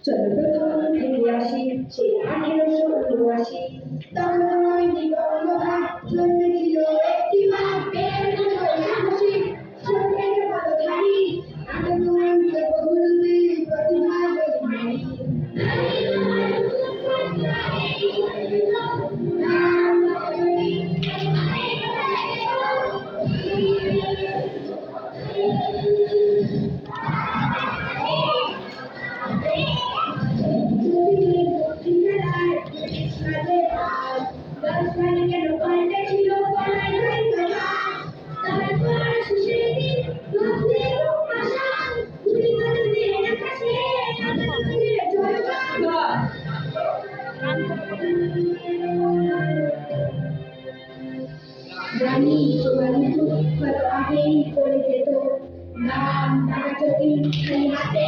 চলো প্রথম ফিরে আসি সেই 1889 তখন নিবন্ধহাট জন্মেছিল একটি মাঠ বের হলো সাহসী সরকারের পদধারী আন্দোলন বহুরূপী প্রতিভা বলিমারি জানি কত আগেই পড়ে যেত নাম টাকা চটি খালি হাতে